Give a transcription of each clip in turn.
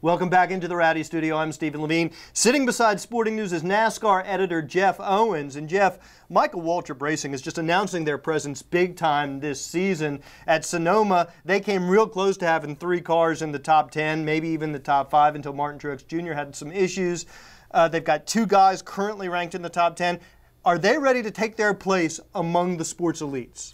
Welcome back into the Rowdy Studio. I'm Stephen Levine. Sitting beside Sporting News is NASCAR editor Jeff Owens. And Jeff, Michael Waltrip Racing is just announcing their presence big time this season. At Sonoma, they came real close to having 3 cars in the top 10, maybe even the top 5 until Martin Truex Jr. had some issues. They've got 2 guys currently ranked in the top 10. Are they ready to take their place among the sports elites?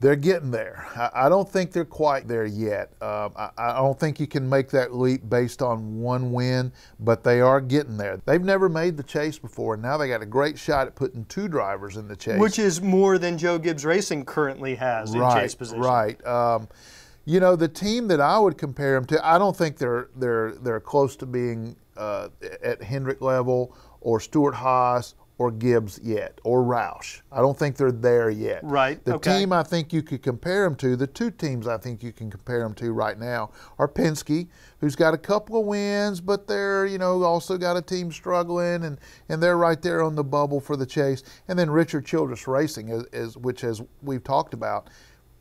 They're getting there. I don't think they're quite there yet. I don't think you can make that leap based on 1 win, but they are getting there. They've never made the chase before, and now they got a great shot at putting 2 drivers in the chase. Which is more than Joe Gibbs Racing currently has in chase position. Right. You know, the team that I would compare them to, I don't think they're close to being at Hendrick level or Stewart-Haas or Gibbs yet, or Roush. I don't think they're there yet. Right, The team I think you could compare them to, the 2 teams I think you can compare them to right now are Penske, who's got a couple of wins, but they're, you know, also got a team struggling, and they're right there on the bubble for the chase. And then Richard Childress Racing, which, as we've talked about,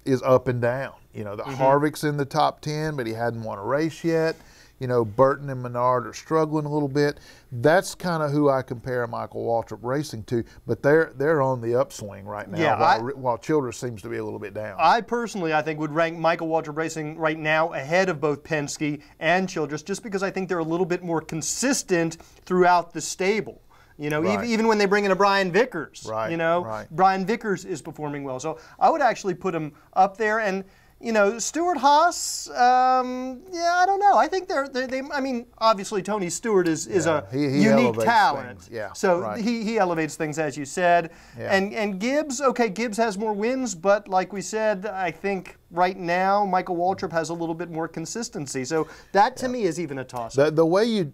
is up and down. You know, the Harvick's in the top 10, but he hadn't won a race yet. You know, Burton and Menard are struggling a little bit. That's kind of who I compare Michael Waltrip Racing to, but they're on the upswing right now, while Childress seems to be a little bit down. I personally, I think, would rank Michael Waltrip Racing right now ahead of both Penske and Childress, just because I think they're a little bit more consistent throughout the stable. You know, even when they bring in a Brian Vickers, you know, Brian Vickers is performing well. So I would actually put him up there. And you know, Stewart-Haas, yeah, I don't know. I think they I mean, obviously Tony Stewart is a unique talent. So he elevates things, as you said. And Gibbs, okay, Gibbs has more wins, but like we said, I think right now Michael Waltrip has a little bit more consistency. So that to me is even a toss-up. The way you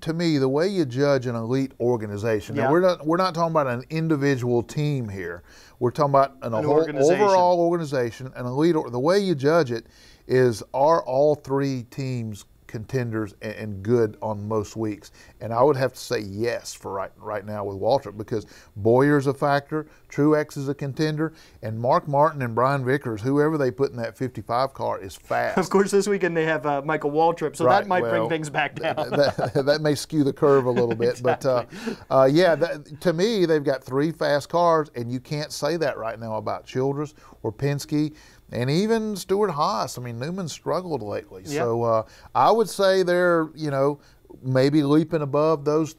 judge an elite organization. Now we're not talking about an individual team here. We're talking about an overall organization, an elite. The way you judge it is, are all 3 teams contenders and good on most weeks? And I would have to say yes for right now with Waltrip, because Bowyer's a factor, Truex is a contender, and Mark Martin and Brian Vickers, whoever they put in that 55 car, is fast. Of course, this weekend they have Michael Waltrip, so that might bring things back down. That may skew the curve a little bit. Exactly. But yeah, to me, they've got 3 fast cars, and you can't say that right now about Childress or Penske. And even Stewart-Haas. I mean, Newman's struggled lately. So I would say they're, you know, maybe leaping above those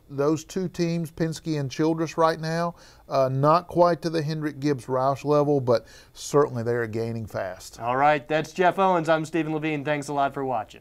2 teams, Penske and Childress right now. Not quite to the Hendrick Gibbs Roush level, but certainly they are gaining fast. All right, that's Jeff Owens. I'm Stephen Levine. Thanks a lot for watching.